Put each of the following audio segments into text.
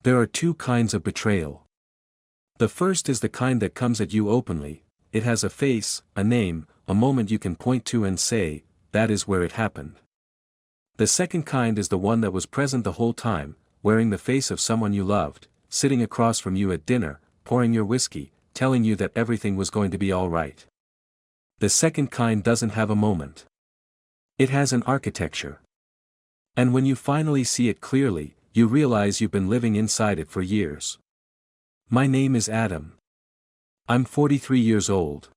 There are two kinds of betrayal. The first is the kind that comes at you openly. It has a face, a name, a moment you can point to and say, that is where it happened. The second kind is the one that was present the whole time, wearing the face of someone you loved, sitting across from you at dinner, pouring your whiskey, telling you that everything was going to be all right. The second kind doesn't have a moment. It has an architecture. And when you finally see it clearly, you realize you've been living inside it for years. My name is Adam. I'm 43 years old.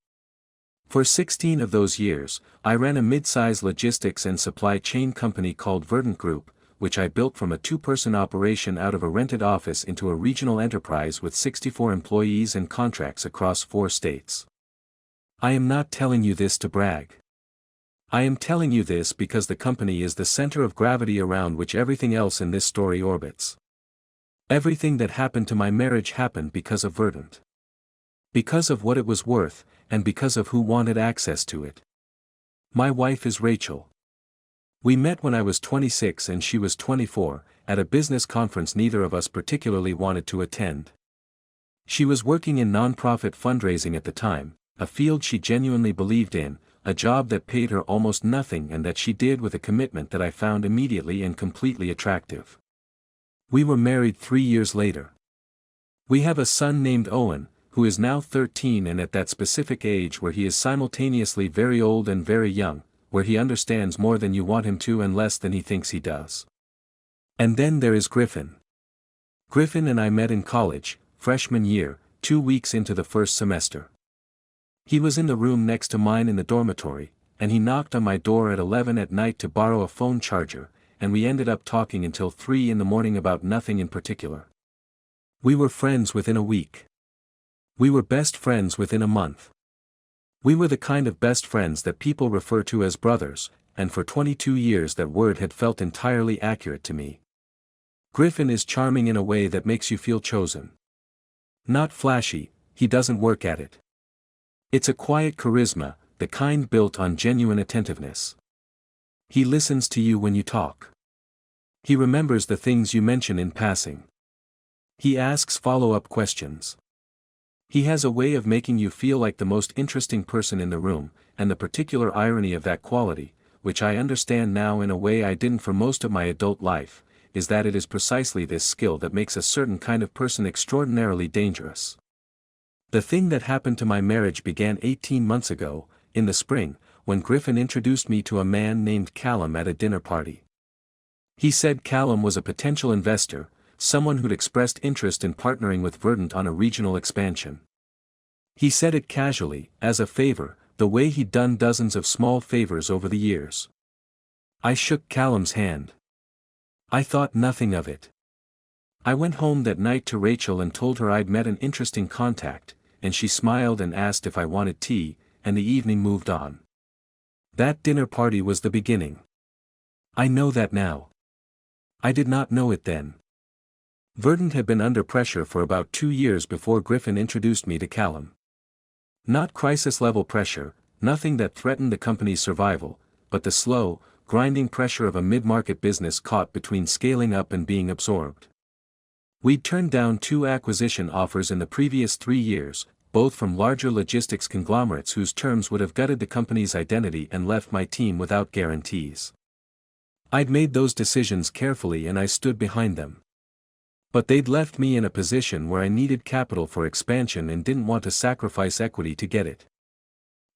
For 16 of those years, I ran a mid-size logistics and supply chain company called Verdant Group, which I built from a two-person operation out of a rented office into a regional enterprise with 64 employees and contracts across 4 states. I am not telling you this to brag. I am telling you this because the company is the center of gravity around which everything else in this story orbits. Everything that happened to my marriage happened because of Verdant. Because of what it was worth, and because of who wanted access to it. My wife is Rachel. We met when I was 26 and she was 24, at a business conference neither of us particularly wanted to attend. She was working in nonprofit fundraising at the time, a field she genuinely believed in, a job that paid her almost nothing and that she did with a commitment that I found immediately and completely attractive. We were married 3 years later. We have a son named Owen, who is now 13 and at that specific age where he is simultaneously very old and very young, where he understands more than you want him to and less than he thinks he does. And then there is Griffin. Griffin and I met in college, freshman year, 2 weeks into the first semester. He was in the room next to mine in the dormitory, and he knocked on my door at 11 at night to borrow a phone charger, and we ended up talking until 3 in the morning about nothing in particular. We were friends within a week. We were best friends within a month. We were the kind of best friends that people refer to as brothers, and for 22 years that word had felt entirely accurate to me. Griffin is charming in a way that makes you feel chosen. Not flashy, he doesn't work at it. It's a quiet charisma, the kind built on genuine attentiveness. He listens to you when you talk. He remembers the things you mention in passing. He asks follow-up questions. He has a way of making you feel like the most interesting person in the room, and the particular irony of that quality, which I understand now in a way I didn't for most of my adult life, is that it is precisely this skill that makes a certain kind of person extraordinarily dangerous. The thing that happened to my marriage began 18 months ago, in the spring, when Griffin introduced me to a man named Callum at a dinner party. He said Callum was a potential investor, someone who'd expressed interest in partnering with Verdant on a regional expansion. He said it casually, as a favor, the way he'd done dozens of small favors over the years. I shook Callum's hand. I thought nothing of it. I went home that night to Rachel and told her I'd met an interesting contact, and she smiled and asked if I wanted tea, and the evening moved on. That dinner party was the beginning. I know that now. I did not know it then. Verdant had been under pressure for about 2 years before Griffin introduced me to Callum. Not crisis-level pressure, nothing that threatened the company's survival, but the slow, grinding pressure of a mid-market business caught between scaling up and being absorbed. We'd turned down 2 acquisition offers in the previous 3 years, both from larger logistics conglomerates whose terms would have gutted the company's identity and left my team without guarantees. I'd made those decisions carefully and I stood behind them. But they'd left me in a position where I needed capital for expansion and didn't want to sacrifice equity to get it.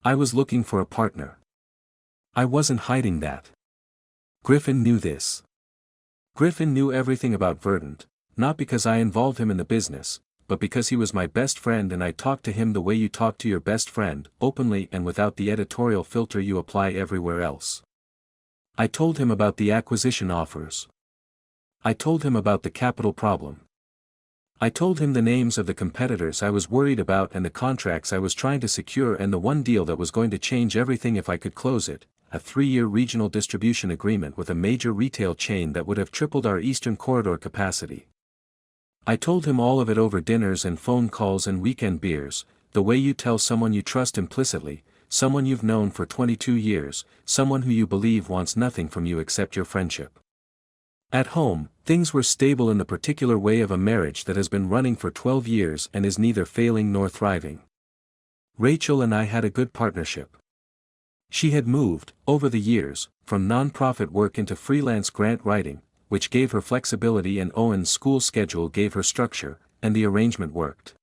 I was looking for a partner. I wasn't hiding that. Griffin knew this. Griffin knew everything about Verdant, not because I involved him in the business, but because he was my best friend and I talked to him the way you talk to your best friend, openly and without the editorial filter you apply everywhere else. I told him about the acquisition offers. I told him about the capital problem. I told him the names of the competitors I was worried about and the contracts I was trying to secure and the one deal that was going to change everything if I could close it, a 3-year regional distribution agreement with a major retail chain that would have tripled our Eastern Corridor capacity. I told him all of it over dinners and phone calls and weekend beers, the way you tell someone you trust implicitly, someone you've known for 22 years, someone who you believe wants nothing from you except your friendship. At home, things were stable in the particular way of a marriage that has been running for 12 years and is neither failing nor thriving. Rachel and I had a good partnership. She had moved, over the years, from non-profit work into freelance grant writing, which gave her flexibility, and Owen's school schedule gave her structure, and the arrangement worked.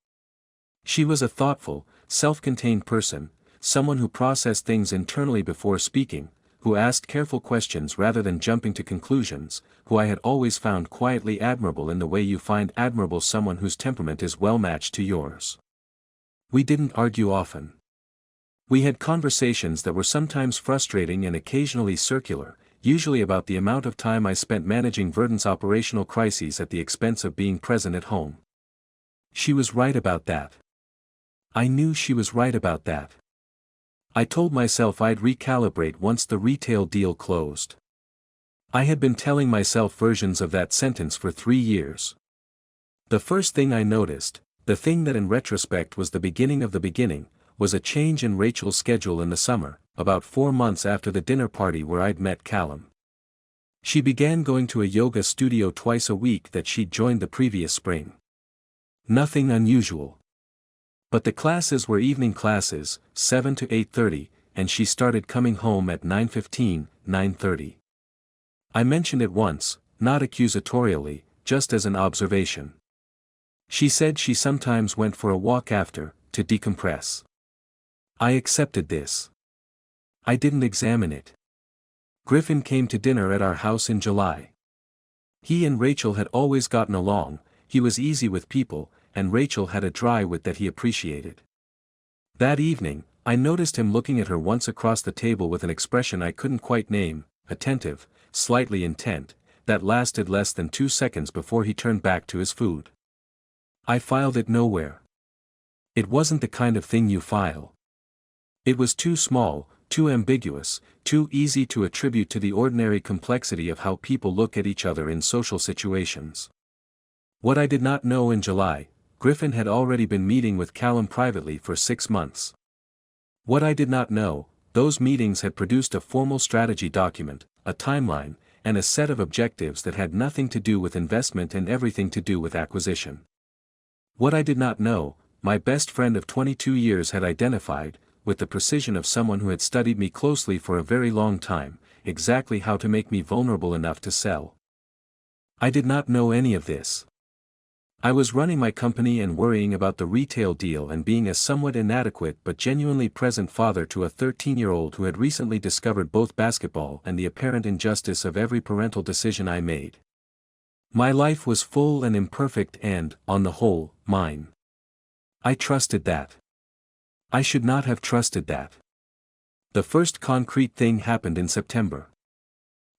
She was a thoughtful, self-contained person, someone who processed things internally before speaking, who asked careful questions rather than jumping to conclusions, who I had always found quietly admirable in the way you find admirable someone whose temperament is well matched to yours. We didn't argue often. We had conversations that were sometimes frustrating and occasionally circular, usually about the amount of time I spent managing Verdant's operational crises at the expense of being present at home. She was right about that. I knew she was right about that. I told myself I'd recalibrate once the retail deal closed. I had been telling myself versions of that sentence for 3 years. The first thing I noticed, the thing that in retrospect was the beginning of the beginning, was a change in Rachel's schedule in the summer, about 4 months after the dinner party where I'd met Callum. She began going to a yoga studio twice a week that she'd joined the previous spring. Nothing unusual. But the classes were evening classes, 7 to 8:30, and she started coming home at 9:15, 9:30. I mentioned it once, not accusatorially, just as an observation. She said she sometimes went for a walk after, to decompress. I accepted this. I didn't examine it. Griffin came to dinner at our house in July. He and Rachel had always gotten along, he was easy with people, and Rachel had a dry wit that he appreciated. That evening, I noticed him looking at her once across the table with an expression I couldn't quite name, attentive, slightly intent, that lasted less than 2 seconds before he turned back to his food. I filed it nowhere. It wasn't the kind of thing you file. It was too small, too ambiguous, too easy to attribute to the ordinary complexity of how people look at each other in social situations. What I did not know in July, Griffin had already been meeting with Callum privately for 6 months. What I did not know, those meetings had produced a formal strategy document, a timeline, and a set of objectives that had nothing to do with investment and everything to do with acquisition. What I did not know, my best friend of 22 years had identified, with the precision of someone who had studied me closely for a very long time, exactly how to make me vulnerable enough to sell. I did not know any of this. I was running my company and worrying about the retail deal and being a somewhat inadequate but genuinely present father to a 13-year-old who had recently discovered both basketball and the apparent injustice of every parental decision I made. My life was full and imperfect and, on the whole, mine. I trusted that. I should not have trusted that. The first concrete thing happened in September.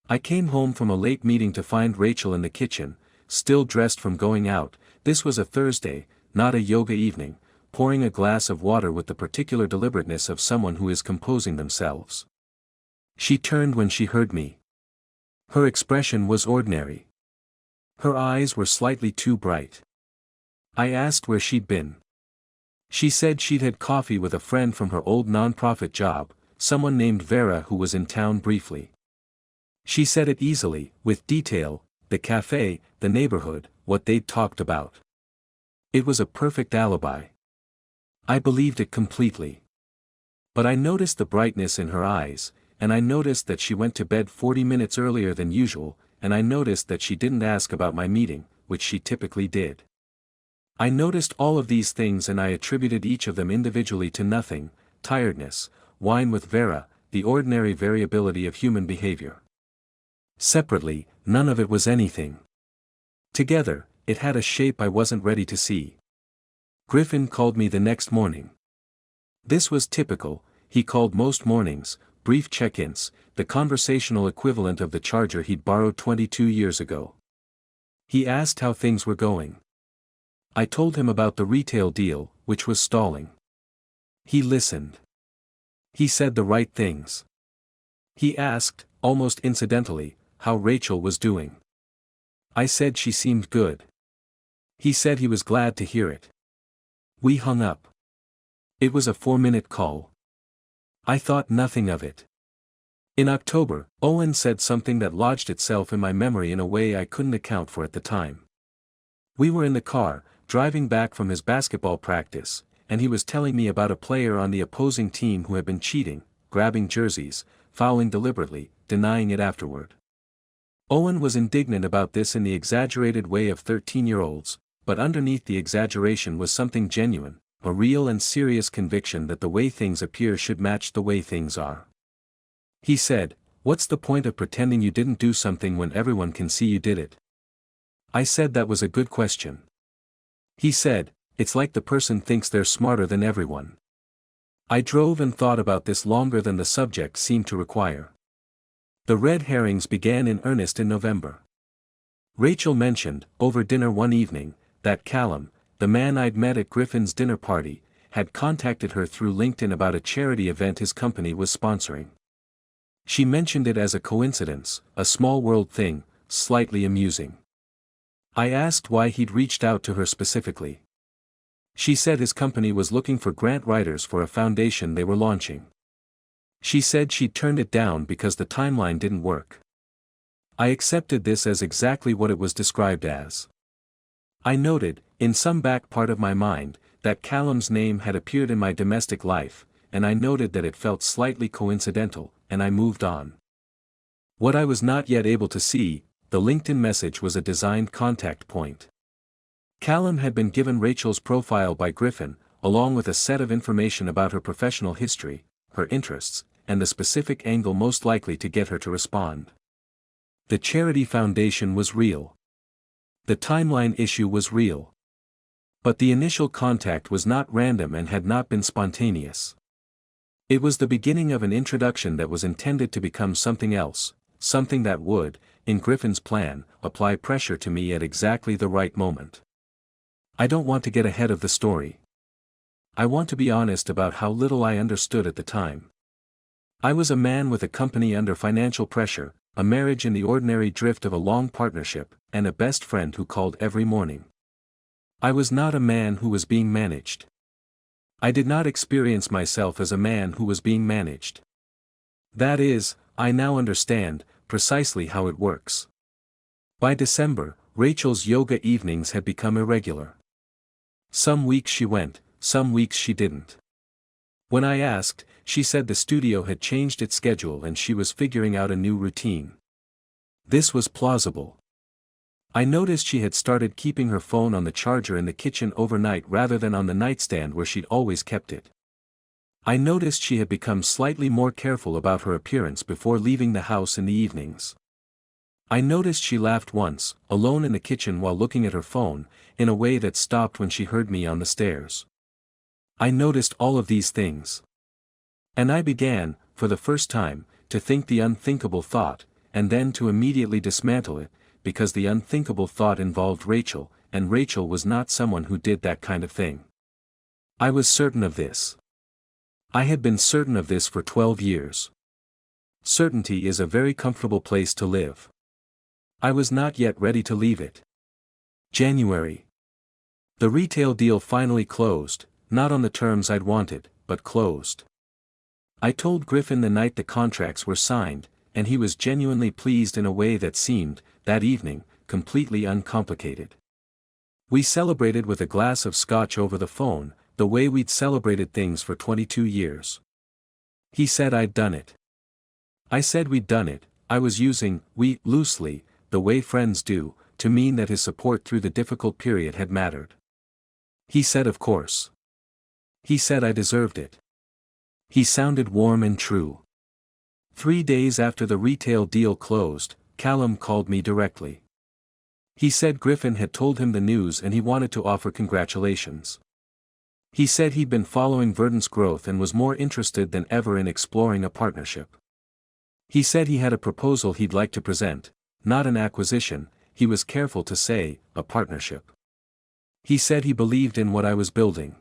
I came home from a late meeting to find Rachel in the kitchen, still dressed from going out. This was a Thursday, not a yoga evening, pouring a glass of water with the particular deliberateness of someone who is composing themselves. She turned when she heard me. Her expression was ordinary. Her eyes were slightly too bright. I asked where she'd been. She said she'd had coffee with a friend from her old non-profit job, someone named Vera who was in town briefly. She said it easily, with detail, the cafe, the neighborhood, what they'd talked about. It was a perfect alibi. I believed it completely. But I noticed the brightness in her eyes, and I noticed that she went to bed 40 minutes earlier than usual, and I noticed that she didn't ask about my meeting, which she typically did. I noticed all of these things and I attributed each of them individually to nothing: tiredness, wine with Vera, the ordinary variability of human behavior. Separately, none of it was anything. Together, it had a shape I wasn't ready to see. Griffin called me the next morning. This was typical, he called most mornings, brief check-ins, the conversational equivalent of the charger he'd borrowed 22 years ago. He asked how things were going. I told him about the retail deal, which was stalling. He listened. He said the right things. He asked, almost incidentally, how Rachel was doing. I said she seemed good. He said he was glad to hear it. We hung up. It was a 4-minute call. I thought nothing of it. In October, Owen said something that lodged itself in my memory in a way I couldn't account for at the time. We were in the car, driving back from his basketball practice, and he was telling me about a player on the opposing team who had been cheating, grabbing jerseys, fouling deliberately, denying it afterward. Owen was indignant about this in the exaggerated way of 13-year-olds, but underneath the exaggeration was something genuine, a real and serious conviction that the way things appear should match the way things are. He said, "What's the point of pretending you didn't do something when everyone can see you did it?" I said that was a good question. He said, "It's like the person thinks they're smarter than everyone." I drove and thought about this longer than the subject seemed to require. The red herrings began in earnest in November. Rachel mentioned, over dinner one evening, that Callum, the man I'd met at Griffin's dinner party, had contacted her through LinkedIn about a charity event his company was sponsoring. She mentioned it as a coincidence, a small world thing, slightly amusing. I asked why he'd reached out to her specifically. She said his company was looking for grant writers for a foundation they were launching. She said she'd turned it down because the timeline didn't work. I accepted this as exactly what it was described as. I noted, in some back part of my mind, that Callum's name had appeared in my domestic life, and I noted that it felt slightly coincidental, and I moved on. What I was not yet able to see, the LinkedIn message was a designed contact point. Callum had been given Rachel's profile by Griffin, along with a set of information about her professional history, her interests, and the specific angle most likely to get her to respond. The charity foundation was real. The timeline issue was real. But the initial contact was not random and had not been spontaneous. It was the beginning of an introduction that was intended to become something else, something that would, in Griffin's plan, apply pressure to me at exactly the right moment. I don't want to get ahead of the story. I want to be honest about how little I understood at the time. I was a man with a company under financial pressure, a marriage in the ordinary drift of a long partnership, and a best friend who called every morning. I was not a man who was being managed. I did not experience myself as a man who was being managed. That is, I now understand, precisely how it works. By December, Rachel's yoga evenings had become irregular. Some weeks she went, some weeks she didn't. When I asked, she said the studio had changed its schedule and she was figuring out a new routine. This was plausible. I noticed she had started keeping her phone on the charger in the kitchen overnight rather than on the nightstand where she'd always kept it. I noticed she had become slightly more careful about her appearance before leaving the house in the evenings. I noticed she laughed once, alone in the kitchen while looking at her phone, in a way that stopped when she heard me on the stairs. I noticed all of these things. And I began, for the first time, to think the unthinkable thought, and then to immediately dismantle it, because the unthinkable thought involved Rachel, and Rachel was not someone who did that kind of thing. I was certain of this. I had been certain of this for 12 years. Certainty is a very comfortable place to live. I was not yet ready to leave it. January. The retail deal finally closed, not on the terms I'd wanted, but closed. I told Griffin the night the contracts were signed, and he was genuinely pleased in a way that seemed, that evening, completely uncomplicated. We celebrated with a glass of scotch over the phone, the way we'd celebrated things for 22 years. He said I'd done it. I said we'd done it. I was using "we" loosely, the way friends do, to mean that his support through the difficult period had mattered. He said of course. He said I deserved it. He sounded warm and true. 3 days after the retail deal closed, Callum called me directly. He said Griffin had told him the news and he wanted to offer congratulations. He said he'd been following Verdant's growth and was more interested than ever in exploring a partnership. He said he had a proposal he'd like to present, not an acquisition, he was careful to say, a partnership. He said he believed in what I was building.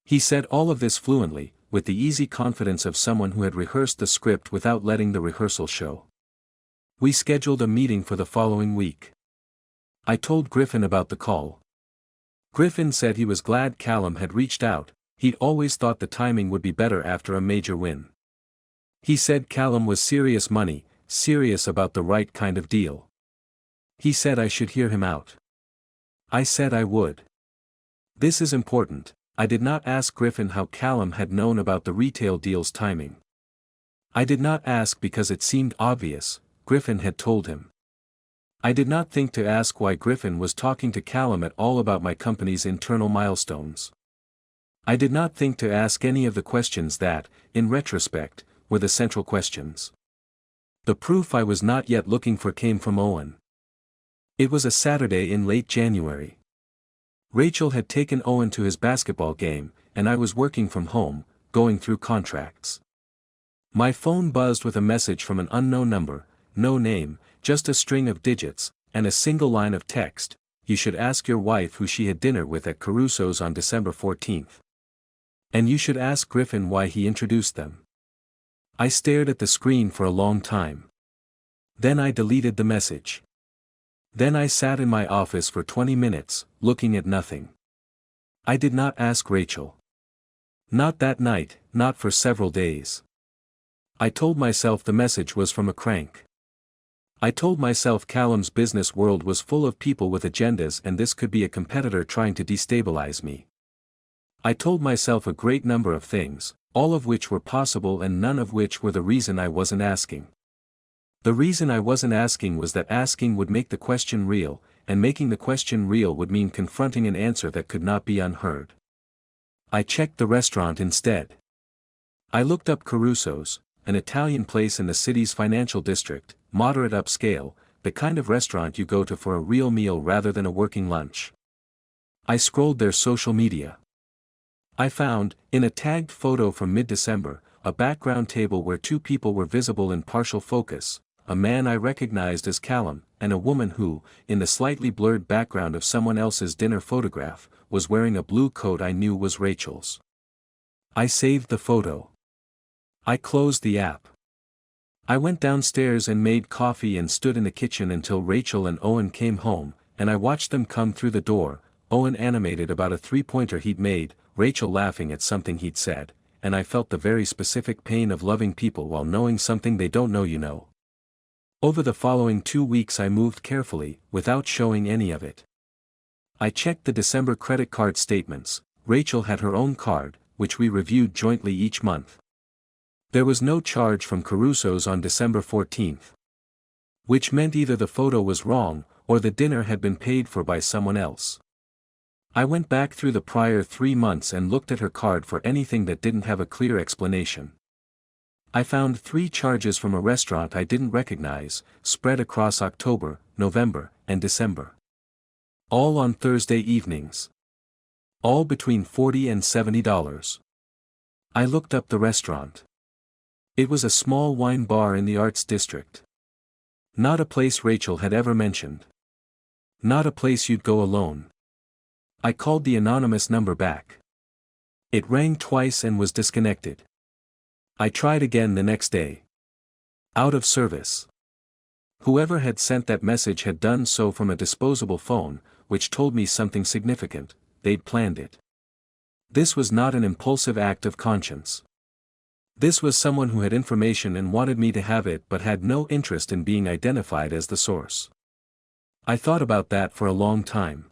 He said all of this fluently, with the easy confidence of someone who had rehearsed the script without letting the rehearsal show. We scheduled a meeting for the following week. I told Griffin about the call. Griffin said he was glad Callum had reached out, he'd always thought the timing would be better after a major win. He said Callum was serious money, serious about the right kind of deal. He said I should hear him out. I said I would. This is important. I did not ask Griffin how Callum had known about the retail deal's timing. I did not ask because it seemed obvious, Griffin had told him. I did not think to ask why Griffin was talking to Callum at all about my company's internal milestones. I did not think to ask any of the questions that, in retrospect, were the central questions. The proof I was not yet looking for came from Owen. It was a Saturday in late January. Rachel had taken Owen to his basketball game, and I was working from home, going through contracts. My phone buzzed with a message from an unknown number, no name, just a string of digits, and a single line of text: "You should ask your wife who she had dinner with at Caruso's on December 14th. And you should ask Griffin why he introduced them." I stared at the screen for a long time. Then I deleted the message. Then I sat in my office for 20 minutes, looking at nothing. I did not ask Rachel. Not that night, not for several days. I told myself the message was from a crank. I told myself Callum's business world was full of people with agendas and this could be a competitor trying to destabilize me. I told myself a great number of things, all of which were possible and none of which were the reason I wasn't asking. The reason I wasn't asking was that asking would make the question real, and making the question real would mean confronting an answer that could not be unheard. I checked the restaurant instead. I looked up Caruso's, an Italian place in the city's financial district, moderate upscale, the kind of restaurant you go to for a real meal rather than a working lunch. I scrolled their social media. I found, in a tagged photo from mid-December, a background table where two people were visible in partial focus, a man I recognized as Callum, and a woman who, in the slightly blurred background of someone else's dinner photograph, was wearing a blue coat I knew was Rachel's. I saved the photo. I closed the app. I went downstairs and made coffee and stood in the kitchen until Rachel and Owen came home, and I watched them come through the door, Owen animated about a three-pointer he'd made, Rachel laughing at something he'd said, and I felt the very specific pain of loving people while knowing something they don't know you know. Over the following 2 weeks I moved carefully, without showing any of it. I checked the December credit card statements. Rachel had her own card, which we reviewed jointly each month. There was no charge from Caruso's on December 14th. Which meant either the photo was wrong, or the dinner had been paid for by someone else. I went back through the prior 3 months and looked at her card for anything that didn't have a clear explanation. I found 3 charges from a restaurant I didn't recognize, spread across October, November, and December. All on Thursday evenings. All between $40 and $70. I looked up the restaurant. It was a small wine bar in the Arts District. Not a place Rachel had ever mentioned. Not a place you'd go alone. I called the anonymous number back. It rang twice and was disconnected. I tried again the next day. Out of service. Whoever had sent that message had done so from a disposable phone, which told me something significant: they'd planned it. This was not an impulsive act of conscience. This was someone who had information and wanted me to have it but had no interest in being identified as the source. I thought about that for a long time.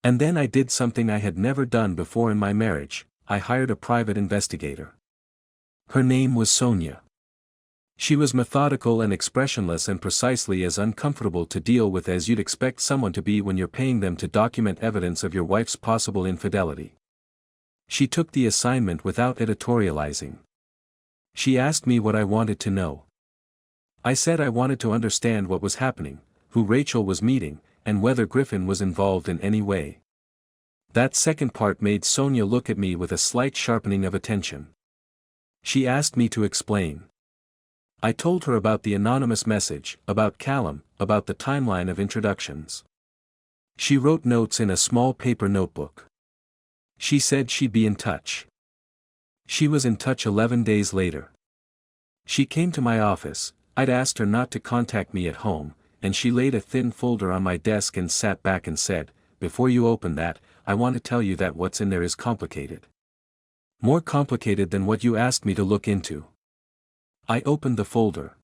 And then I did something I had never done before in my marriage: I hired a private investigator. Her name was Sonia. She was methodical and expressionless and precisely as uncomfortable to deal with as you'd expect someone to be when you're paying them to document evidence of your wife's possible infidelity. She took the assignment without editorializing. She asked me what I wanted to know. I said I wanted to understand what was happening, who Rachel was meeting, and whether Griffin was involved in any way. That second part made Sonia look at me with a slight sharpening of attention. She asked me to explain. I told her about the anonymous message, about Callum, about the timeline of introductions. She wrote notes in a small paper notebook. She said she'd be in touch. She was in touch 11 days later. She came to my office. I'd asked her not to contact me at home, and she laid a thin folder on my desk and sat back and said, "Before you open that, I want to tell you that what's in there is complicated. More complicated than what you asked me to look into." I opened the folder.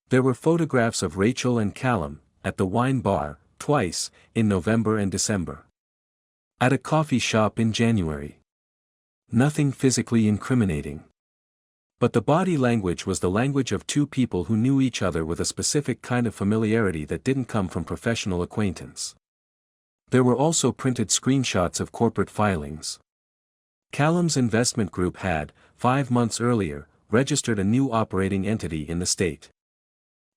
There were photographs of Rachel and Callum, at the wine bar, twice, in November and December. At a coffee shop in January. Nothing physically incriminating. But the body language was the language of two people who knew each other with a specific kind of familiarity that didn't come from professional acquaintance. There were also printed screenshots of corporate filings. Callum's investment group had, 5 months earlier, registered a new operating entity in the state.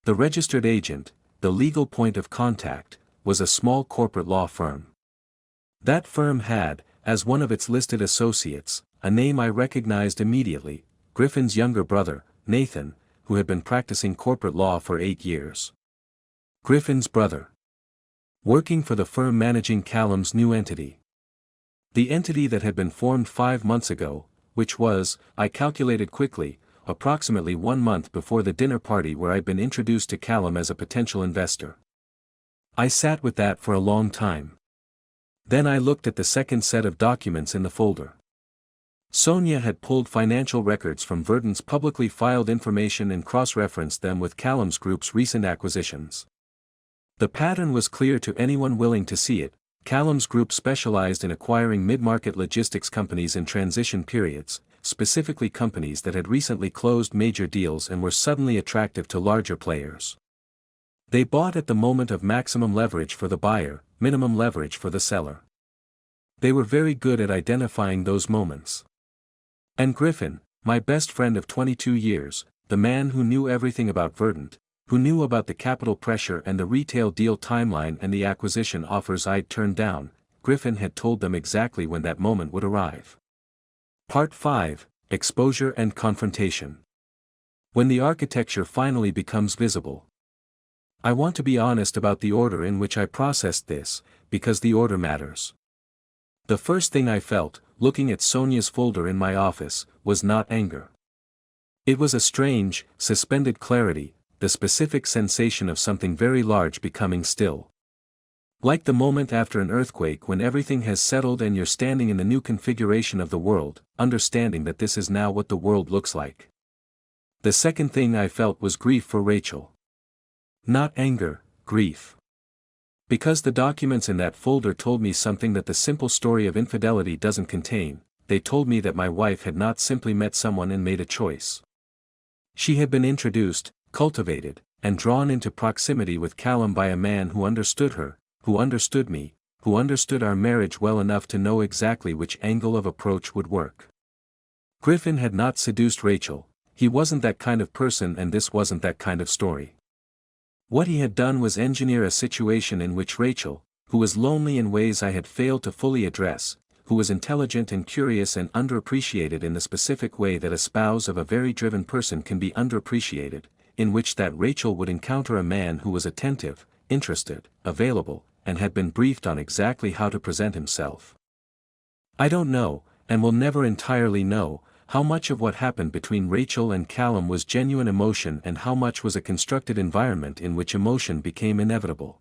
The registered agent, the legal point of contact, was a small corporate law firm. That firm had, as one of its listed associates, a name I recognized immediately, Griffin's younger brother, Nathan, who had been practicing corporate law for 8 years. Griffin's brother. Working for the firm managing Callum's new entity. The entity that had been formed 5 months ago, which was, I calculated quickly, approximately 1 month before the dinner party where I'd been introduced to Callum as a potential investor. I sat with that for a long time. Then I looked at the second set of documents in the folder. Sonia had pulled financial records from Verdant's publicly filed information and cross-referenced them with Callum's group's recent acquisitions. The pattern was clear to anyone willing to see it. Callum's group specialized in acquiring mid-market logistics companies in transition periods, specifically companies that had recently closed major deals and were suddenly attractive to larger players. They bought at the moment of maximum leverage for the buyer, minimum leverage for the seller. They were very good at identifying those moments. And Griffin, my best friend of 22 years, the man who knew everything about Verdant, who knew about the capital pressure and the retail deal timeline and the acquisition offers I'd turned down, Griffin had told them exactly when that moment would arrive. Part 5, Exposure and Confrontation. When the architecture finally becomes visible. I want to be honest about the order in which I processed this, because the order matters. The first thing I felt, looking at Sonia's folder in my office, was not anger. It was a strange, suspended clarity, the specific sensation of something very large becoming still. Like the moment after an earthquake when everything has settled and you're standing in the new configuration of the world, understanding that this is now what the world looks like. The second thing I felt was grief for Rachel. Not anger, grief. Because the documents in that folder told me something that the simple story of infidelity doesn't contain. They told me that my wife had not simply met someone and made a choice. She had been introduced, cultivated, and drawn into proximity with Callum by a man who understood her, who understood me, who understood our marriage well enough to know exactly which angle of approach would work. Griffin had not seduced Rachel, he wasn't that kind of person and this wasn't that kind of story. What he had done was engineer a situation in which Rachel, who was lonely in ways I had failed to fully address, who was intelligent and curious and underappreciated in the specific way that a spouse of a very driven person can be underappreciated, in which that Rachel would encounter a man who was attentive, interested, available, and had been briefed on exactly how to present himself. I don't know, and will never entirely know, how much of what happened between Rachel and Callum was genuine emotion and how much was a constructed environment in which emotion became inevitable.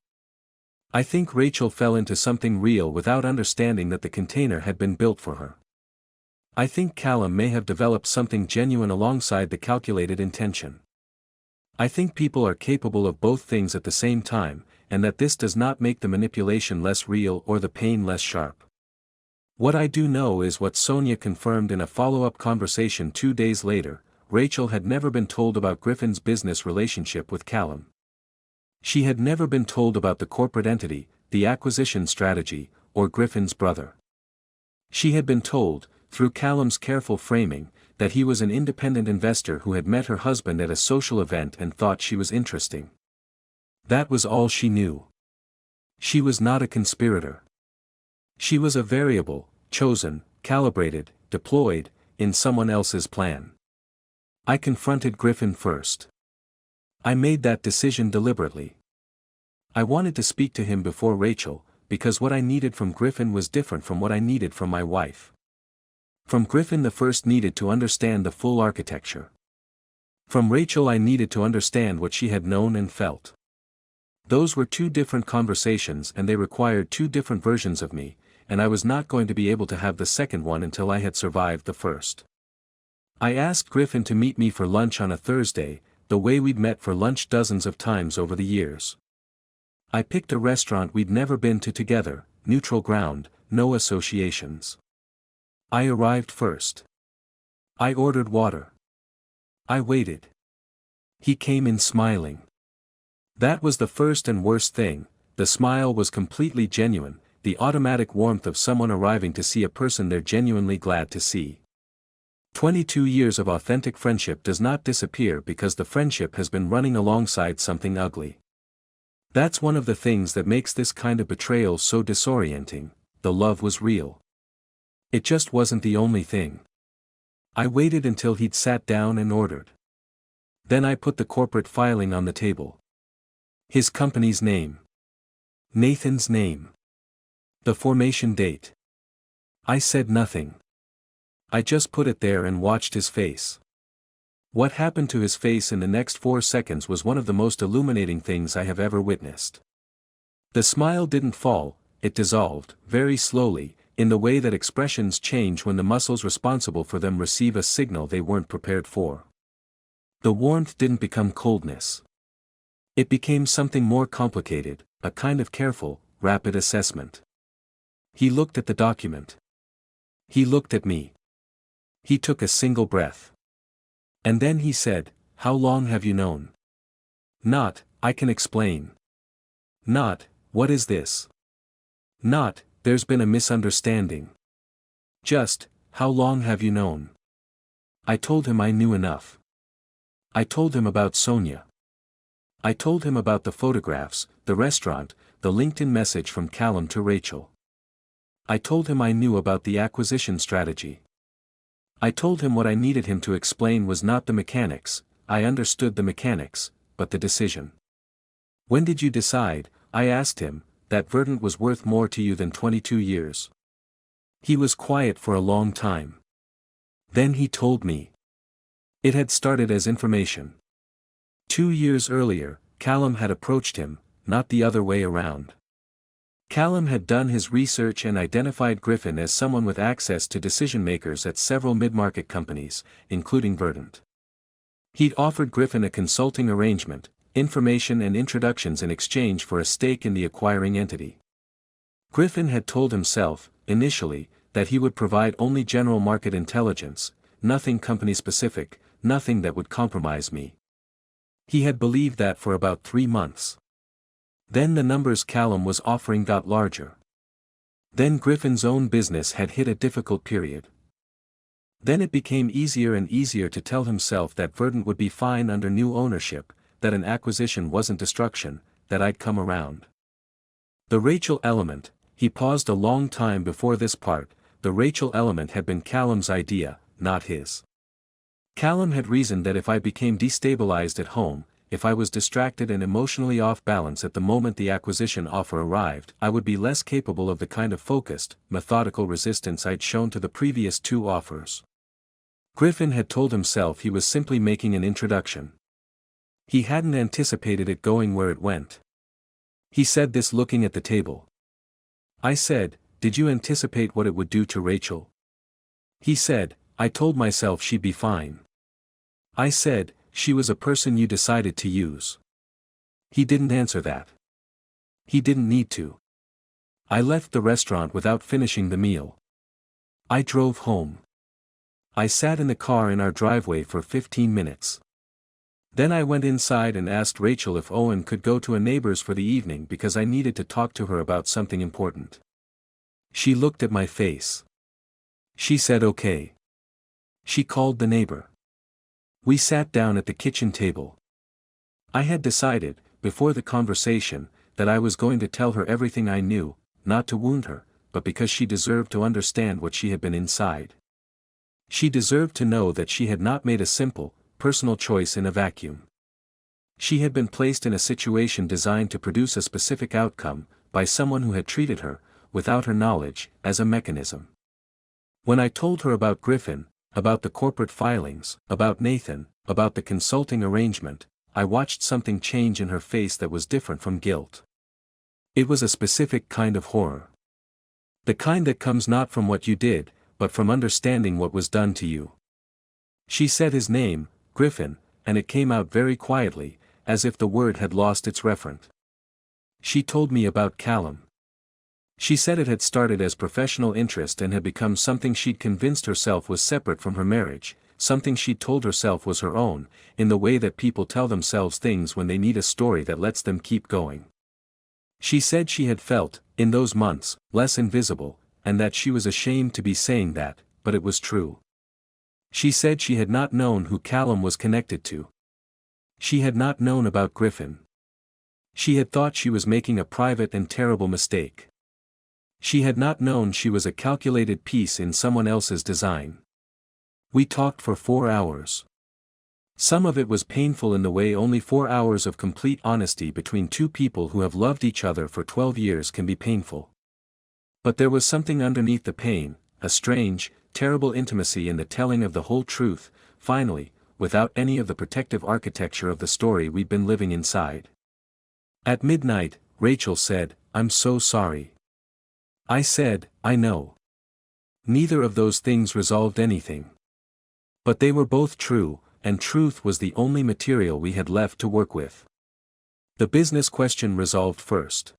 I think Rachel fell into something real without understanding that the container had been built for her. I think Callum may have developed something genuine alongside the calculated intention. I think people are capable of both things at the same time, and that this does not make the manipulation less real or the pain less sharp. What I do know is what Sonia confirmed in a follow-up conversation 2 days later. Rachel had never been told about Griffin's business relationship with Callum. She had never been told about the corporate entity, the acquisition strategy, or Griffin's brother. She had been told, through Callum's careful framing, that he was an independent investor who had met her husband at a social event and thought she was interesting. That was all she knew. She was not a conspirator. She was a variable, chosen, calibrated, deployed, in someone else's plan. I confronted Griffin first. I made that decision deliberately. I wanted to speak to him before Rachel, because what I needed from Griffin was different from what I needed from my wife. From Griffin the first needed to understand the full architecture. From Rachel I needed to understand what she had known and felt. Those were 2 different conversations and they required 2 different versions of me, and I was not going to be able to have the second one until I had survived the first. I asked Griffin to meet me for lunch on a Thursday, the way we'd met for lunch dozens of times over the years. I picked a restaurant we'd never been to together, neutral ground, no associations. I arrived first. I ordered water. I waited. He came in smiling. That was the first and worst thing. The smile was completely genuine, the automatic warmth of someone arriving to see a person they're genuinely glad to see. 22 years of authentic friendship does not disappear because the friendship has been running alongside something ugly. That's one of the things that makes this kind of betrayal so disorienting. The love was real. It just wasn't the only thing. I waited until he'd sat down and ordered. Then I put the corporate filing on the table. His company's name. Nathan's name. The formation date. I said nothing. I just put it there and watched his face. What happened to his face in the next 4 seconds was one of the most illuminating things I have ever witnessed. The smile didn't fall, it dissolved, very slowly, in the way that expressions change when the muscles responsible for them receive a signal they weren't prepared for. The warmth didn't become coldness. It became something more complicated, a kind of careful, rapid assessment. He looked at the document. He looked at me. He took a single breath. And then he said, "How long have you known?" Not, "I can explain." Not, "What is this?" Not, "There's been a misunderstanding." Just, "How long have you known?" I told him I knew enough. I told him about Sonia. I told him about the photographs, the restaurant, the LinkedIn message from Callum to Rachel. I told him I knew about the acquisition strategy. I told him what I needed him to explain was not the mechanics. I understood the mechanics, but the decision. "When did you decide," I asked him, "that Verdant was worth more to you than 22 years? He was quiet for a long time. Then he told me. It had started as information. 2 years earlier, Callum had approached him, not the other way around. Callum had done his research and identified Griffin as someone with access to decision-makers at several mid-market companies, including Verdant. He'd offered Griffin a consulting arrangement, information and introductions in exchange for a stake in the acquiring entity. Griffin had told himself, initially, that he would provide only general market intelligence, nothing company-specific, nothing that would compromise me. He had believed that for about 3 months. Then the numbers Callum was offering got larger. Then Griffin's own business had hit a difficult period. Then it became easier and easier to tell himself that Verdant would be fine under new ownership, that an acquisition wasn't destruction, that I'd come around. The Rachel element, he paused a long time before this part, the Rachel element had been Callum's idea, not his. Callum had reasoned that if I became destabilized at home, if I was distracted and emotionally off balance at the moment the acquisition offer arrived, I would be less capable of the kind of focused, methodical resistance I'd shown to the previous 2 offers. Griffin had told himself he was simply making an introduction. He hadn't anticipated it going where it went. He said this looking at the table. I said, "Did you anticipate what it would do to Rachel?" He said, "I told myself she'd be fine." I said, "She was a person you decided to use." He didn't answer that. He didn't need to. I left the restaurant without finishing the meal. I drove home. I sat in the car in our driveway for 15 minutes. Then I went inside and asked Rachel if Owen could go to a neighbor's for the evening because I needed to talk to her about something important. She looked at my face. She said okay. She called the neighbor. We sat down at the kitchen table. I had decided, before the conversation, that I was going to tell her everything I knew, not to wound her, but because she deserved to understand what she had been inside. She deserved to know that she had not made a simple, personal choice in a vacuum. She had been placed in a situation designed to produce a specific outcome, by someone who had treated her, without her knowledge, as a mechanism. When I told her about Griffin, about the corporate filings, about Nathan, about the consulting arrangement, I watched something change in her face that was different from guilt. It was a specific kind of horror. The kind that comes not from what you did, but from understanding what was done to you. She said his name, Griffin, and it came out very quietly, as if the word had lost its referent. She told me about Callum. She said it had started as professional interest and had become something she'd convinced herself was separate from her marriage, something she'd told herself was her own, in the way that people tell themselves things when they need a story that lets them keep going. She said she had felt, in those months, less invisible, and that she was ashamed to be saying that, but it was true. She said she had not known who Callum was connected to. She had not known about Griffin. She had thought she was making a private and terrible mistake. She had not known she was a calculated piece in someone else's design. We talked for 4 hours. Some of it was painful in the way only 4 hours of complete honesty between two people who have loved each other for 12 years can be painful. But there was something underneath the pain, a strange, terrible intimacy in the telling of the whole truth, finally, without any of the protective architecture of the story we'd been living inside. At midnight, Rachel said, "I'm so sorry." I said, "I know." Neither of those things resolved anything. But they were both true, and truth was the only material we had left to work with. The business question resolved first.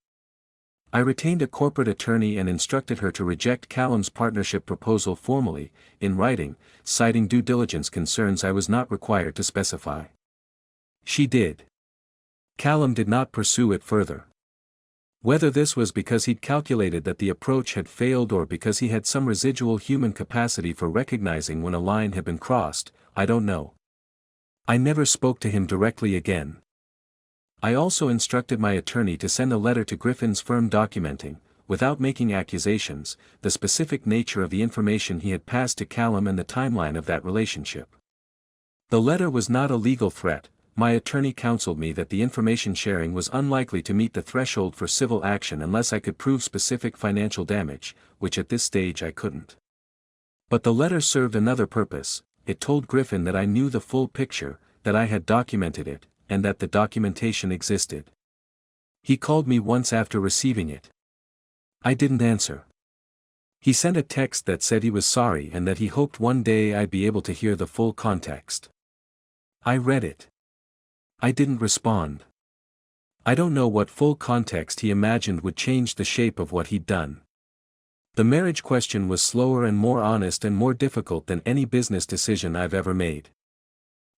I retained a corporate attorney and instructed her to reject Callum's partnership proposal formally, in writing, citing due diligence concerns I was not required to specify. She did. Callum did not pursue it further. Whether this was because he'd calculated that the approach had failed or because he had some residual human capacity for recognizing when a line had been crossed, I don't know. I never spoke to him directly again. I also instructed my attorney to send a letter to Griffin's firm documenting, without making accusations, the specific nature of the information he had passed to Callum and the timeline of that relationship. The letter was not a legal threat. My attorney counseled me that the information sharing was unlikely to meet the threshold for civil action unless I could prove specific financial damage, which at this stage I couldn't. But the letter served another purpose. It told Griffin that I knew the full picture, that I had documented it, and that the documentation existed. He called me once after receiving it. I didn't answer. He sent a text that said he was sorry and that he hoped one day I'd be able to hear the full context. I read it. I didn't respond. I don't know what full context he imagined would change the shape of what he'd done. The marriage question was slower and more honest and more difficult than any business decision I've ever made.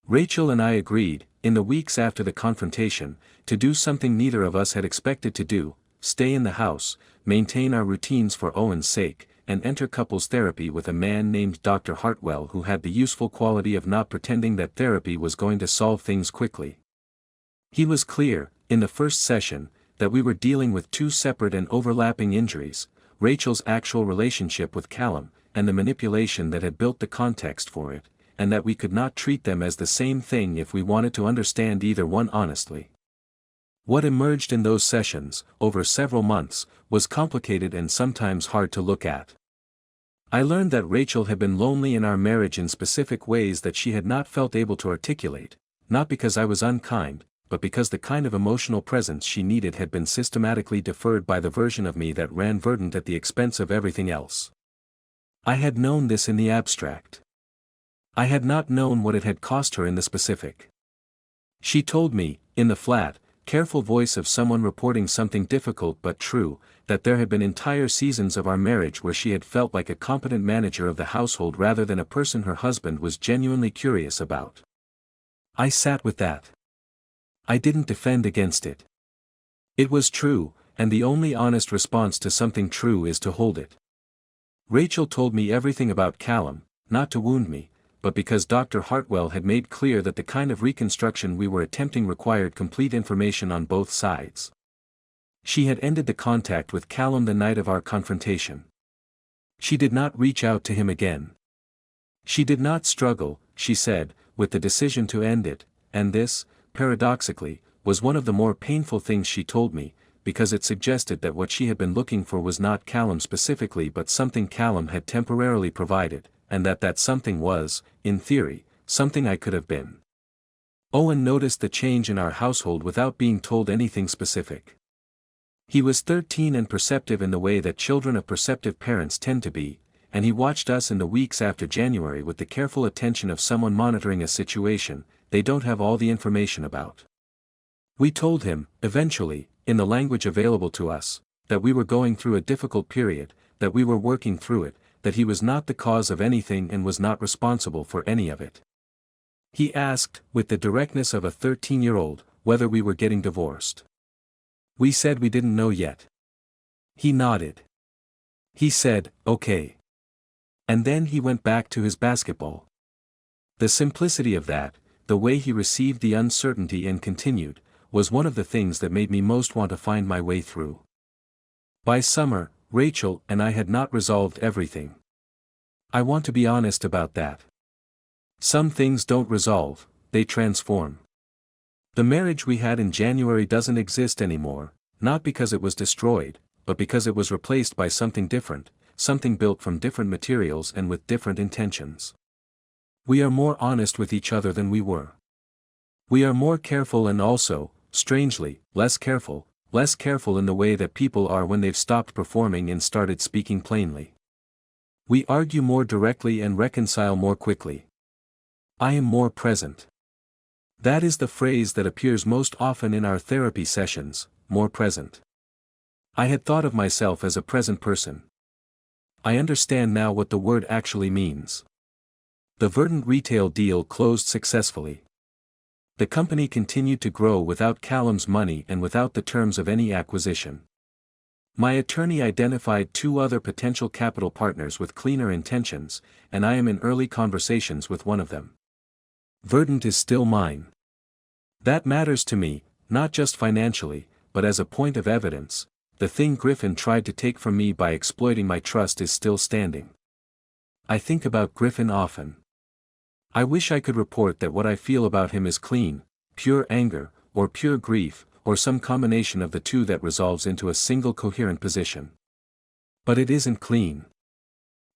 Rachel and I agreed, in the weeks after the confrontation, to do something neither of us had expected to do: stay in the house, maintain our routines for Owen's sake, and enter couples therapy with a man named Dr. Hartwell who had the useful quality of not pretending that therapy was going to solve things quickly. He was clear, in the first session, that we were dealing with two separate and overlapping injuries: Rachel's actual relationship with Callum, and the manipulation that had built the context for it, and that we could not treat them as the same thing if we wanted to understand either one honestly. What emerged in those sessions, over several months, was complicated and sometimes hard to look at. I learned that Rachel had been lonely in our marriage in specific ways that she had not felt able to articulate, not because I was unkind, but because the kind of emotional presence she needed had been systematically deferred by the version of me that ran verdant at the expense of everything else. I had known this in the abstract. I had not known what it had cost her in the specific. She told me, in the flat, careful voice of someone reporting something difficult but true, that there had been entire seasons of our marriage where she had felt like a competent manager of the household rather than a person her husband was genuinely curious about. I sat with that. I didn't defend against it. It was true, and the only honest response to something true is to hold it. Rachel told me everything about Callum, not to wound me, but because Dr. Hartwell had made clear that the kind of reconstruction we were attempting required complete information on both sides. She had ended the contact with Callum the night of our confrontation. She did not reach out to him again. She did not struggle, she said, with the decision to end it, and this, paradoxically, was one of the more painful things she told me, because it suggested that what she had been looking for was not Callum specifically but something Callum had temporarily provided, and that something was, in theory, something I could have been. Owen noticed the change in our household without being told anything specific. He was 13 and perceptive in the way that children of perceptive parents tend to be, and he watched us in the weeks after January with the careful attention of someone monitoring a situation they don't have all the information about. We told him, eventually, in the language available to us, that we were going through a difficult period, that we were working through it, that he was not the cause of anything and was not responsible for any of it. He asked, with the directness of a 13-year-old, whether we were getting divorced. We said we didn't know yet. He nodded. He said, okay. And then he went back to his basketball. The simplicity of that, the way he received the uncertainty and continued, was one of the things that made me most want to find my way through. By summer, Rachel and I had not resolved everything. I want to be honest about that. Some things don't resolve, they transform. The marriage we had in January doesn't exist anymore, not because it was destroyed, but because it was replaced by something different, something built from different materials and with different intentions. We are more honest with each other than we were. We are more careful and also, strangely, less careful in the way that people are when they've stopped performing and started speaking plainly. We argue more directly and reconcile more quickly. I am more present. That is the phrase that appears most often in our therapy sessions, more present. I had thought of myself as a present person. I understand now what the word actually means. The Verdant retail deal closed successfully. The company continued to grow without Callum's money and without the terms of any acquisition. My attorney identified 2 other potential capital partners with cleaner intentions, and I am in early conversations with one of them. Verdant is still mine. That matters to me, not just financially, but as a point of evidence. The thing Griffin tried to take from me by exploiting my trust is still standing. I think about Griffin often. I wish I could report that what I feel about him is clean, pure anger, or pure grief, or some combination of the two that resolves into a single coherent position. But it isn't clean.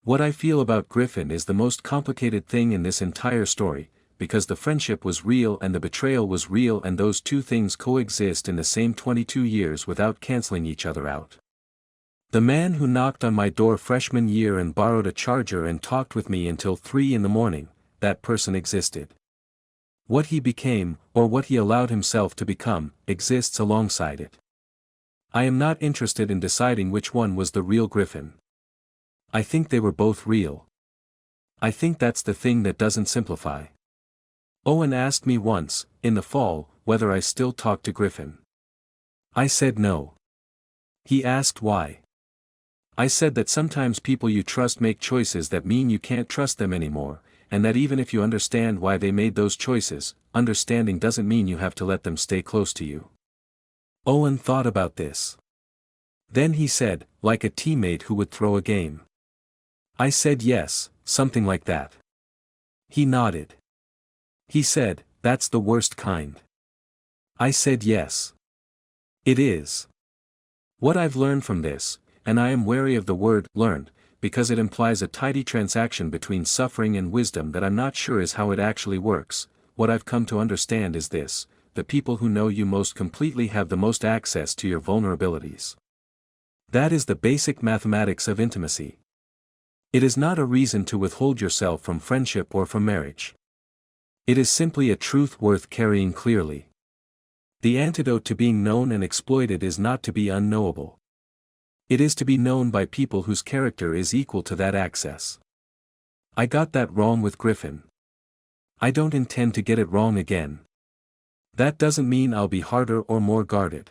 What I feel about Griffin is the most complicated thing in this entire story, because the friendship was real and the betrayal was real, and those two things coexist in the same 22 years without canceling each other out. The man who knocked on my door freshman year and borrowed a charger and talked with me until 3 in the morning, that person existed. What he became, or what he allowed himself to become, exists alongside it. I am not interested in deciding which one was the real Griffin. I think they were both real. I think that's the thing that doesn't simplify. Owen asked me once, in the fall, whether I still talked to Griffin. I said no. He asked why. I said that sometimes people you trust make choices that mean you can't trust them anymore, and that even if you understand why they made those choices, understanding doesn't mean you have to let them stay close to you. Owen thought about this. Then he said, like a teammate who would throw a game. I said yes, something like that. He nodded. He said, that's the worst kind. I said yes. It is. What I've learned from this, and I am wary of the word learned, because it implies a tidy transaction between suffering and wisdom that I'm not sure is how it actually works. What I've come to understand is this: the people who know you most completely have the most access to your vulnerabilities. That is the basic mathematics of intimacy. It is not a reason to withhold yourself from friendship or from marriage. It is simply a truth worth carrying clearly. The antidote to being known and exploited is not to be unknowable. It is to be known by people whose character is equal to that access. I got that wrong with Griffin. I don't intend to get it wrong again. That doesn't mean I'll be harder or more guarded.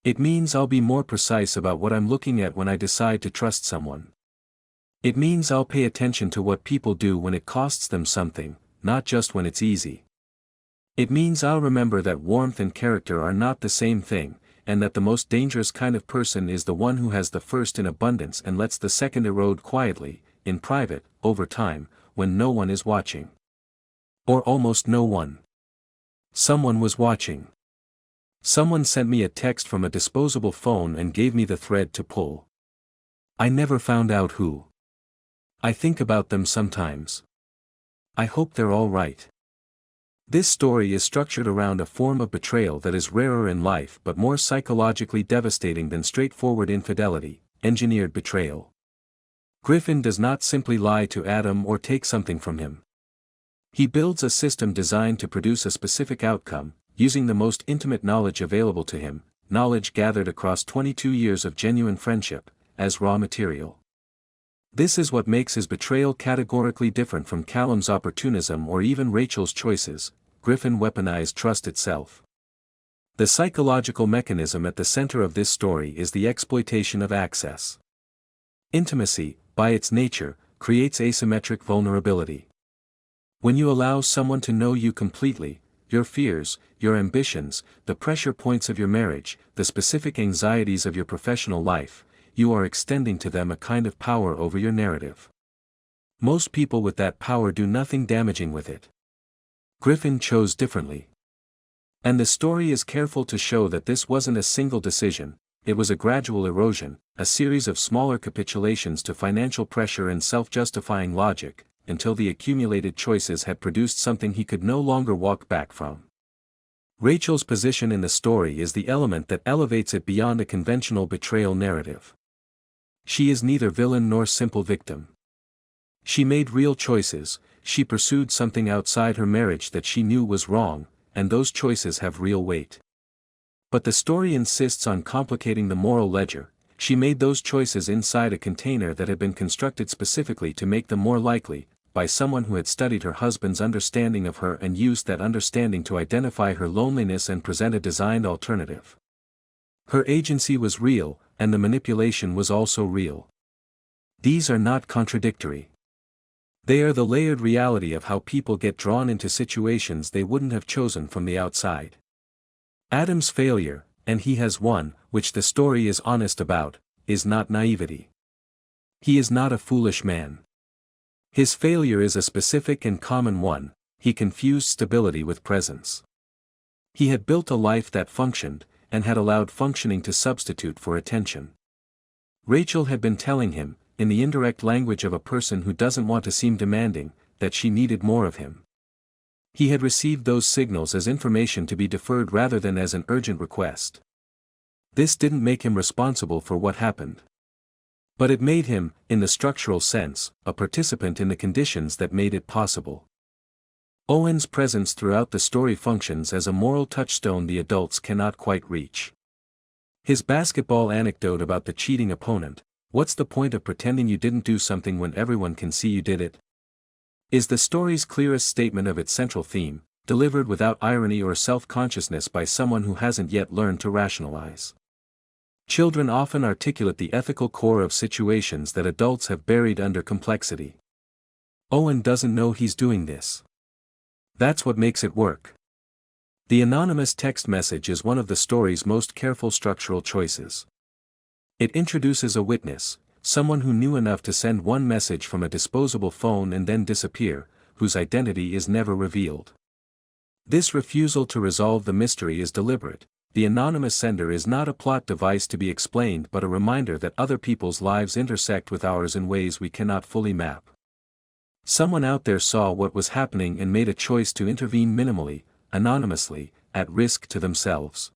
It means I'll be more precise about what I'm looking at when I decide to trust someone. It means I'll pay attention to what people do when it costs them something, not just when it's easy. It means I'll remember that warmth and character are not the same thing, and that the most dangerous kind of person is the one who has the first in abundance and lets the second erode quietly, in private, over time, when no one is watching. Or almost no one. Someone was watching. Someone sent me a text from a disposable phone and gave me the thread to pull. I never found out who. I think about them sometimes. I hope they're all right. This story is structured around a form of betrayal that is rarer in life but more psychologically devastating than straightforward infidelity, engineered betrayal. Griffin does not simply lie to Adam or take something from him. He builds a system designed to produce a specific outcome, using the most intimate knowledge available to him, knowledge gathered across 22 years of genuine friendship, as raw material. This is what makes his betrayal categorically different from Callum's opportunism or even Rachel's choices. Griffin weaponized trust itself. The psychological mechanism at the center of this story is the exploitation of access. Intimacy, by its nature, creates asymmetric vulnerability. When you allow someone to know you completely, your fears, your ambitions, the pressure points of your marriage, the specific anxieties of your professional life, you are extending to them a kind of power over your narrative. Most people with that power do nothing damaging with it. Griffin chose differently. And the story is careful to show that this wasn't a single decision, it was a gradual erosion, a series of smaller capitulations to financial pressure and self-justifying logic, until the accumulated choices had produced something he could no longer walk back from. Rachel's position in the story is the element that elevates it beyond a conventional betrayal narrative. She is neither villain nor simple victim. She made real choices, she pursued something outside her marriage that she knew was wrong, and those choices have real weight. But the story insists on complicating the moral ledger. She made those choices inside a container that had been constructed specifically to make them more likely, by someone who had studied her husband's understanding of her and used that understanding to identify her loneliness and present a designed alternative. Her agency was real, and the manipulation was also real. These are not contradictory. They are the layered reality of how people get drawn into situations they wouldn't have chosen from the outside. Adam's failure, and he has one, which the story is honest about, is not naivety. He is not a foolish man. His failure is a specific and common one. He confused stability with presence. He had built a life that functioned, and had allowed functioning to substitute for attention. Rachel had been telling him, in the indirect language of a person who doesn't want to seem demanding, that she needed more of him. He had received those signals as information to be deferred rather than as an urgent request. This didn't make him responsible for what happened. But it made him, in the structural sense, a participant in the conditions that made it possible. Owen's presence throughout the story functions as a moral touchstone the adults cannot quite reach. His basketball anecdote about the cheating opponent, "What's the point of pretending you didn't do something when everyone can see you did it?" is the story's clearest statement of its central theme, delivered without irony or self-consciousness by someone who hasn't yet learned to rationalize. Children often articulate the ethical core of situations that adults have buried under complexity. Owen doesn't know he's doing this. That's what makes it work. The anonymous text message is one of the story's most careful structural choices. It introduces a witness, someone who knew enough to send one message from a disposable phone and then disappear, whose identity is never revealed. This refusal to resolve the mystery is deliberate. The anonymous sender is not a plot device to be explained but a reminder that other people's lives intersect with ours in ways we cannot fully map. Someone out there saw what was happening and made a choice to intervene minimally, anonymously, at risk to themselves.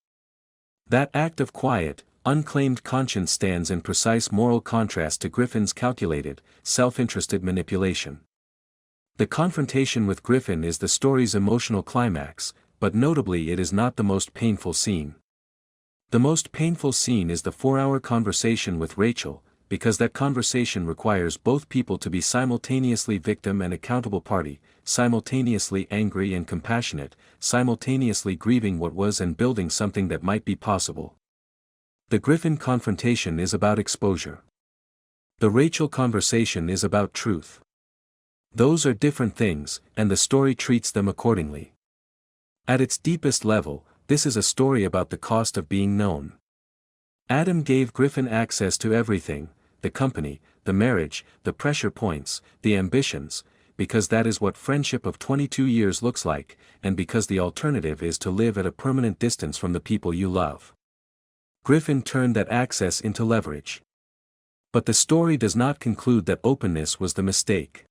That act of quiet, unclaimed conscience stands in precise moral contrast to Griffin's calculated, self-interested manipulation. The confrontation with Griffin is the story's emotional climax, but notably it is not the most painful scene. The most painful scene is the 4-hour conversation with Rachel, because that conversation requires both people to be simultaneously victim and accountable party, simultaneously angry and compassionate, simultaneously grieving what was and building something that might be possible. The Griffin confrontation is about exposure. The Rachel conversation is about truth. Those are different things, and the story treats them accordingly. At its deepest level, this is a story about the cost of being known. Adam gave Griffin access to everything, the company, the marriage, the pressure points, the ambitions, because that is what friendship of 22 years looks like, and because the alternative is to live at a permanent distance from the people you love. Griffin turned that access into leverage. But the story does not conclude that openness was the mistake.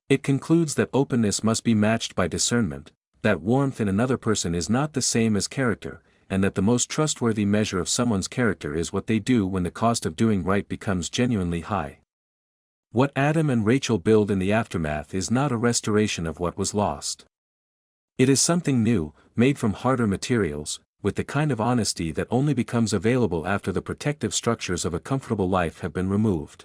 It concludes that openness must be matched by discernment, that warmth in another person is not the same as character, and that the most trustworthy measure of someone's character is what they do when the cost of doing right becomes genuinely high. What Adam and Rachel build in the aftermath is not a restoration of what was lost. It is something new, made from harder materials, with the kind of honesty that only becomes available after the protective structures of a comfortable life have been removed.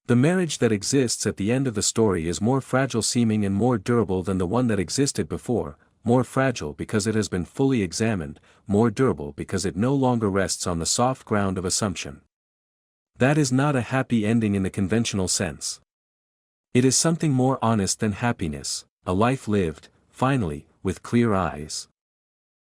The marriage that exists at the end of the story is more fragile seeming and more durable than the one that existed before, more fragile because it has been fully examined, more durable because it no longer rests on the soft ground of assumption. That is not a happy ending in the conventional sense. It is something more honest than happiness, a life lived, finally, with clear eyes.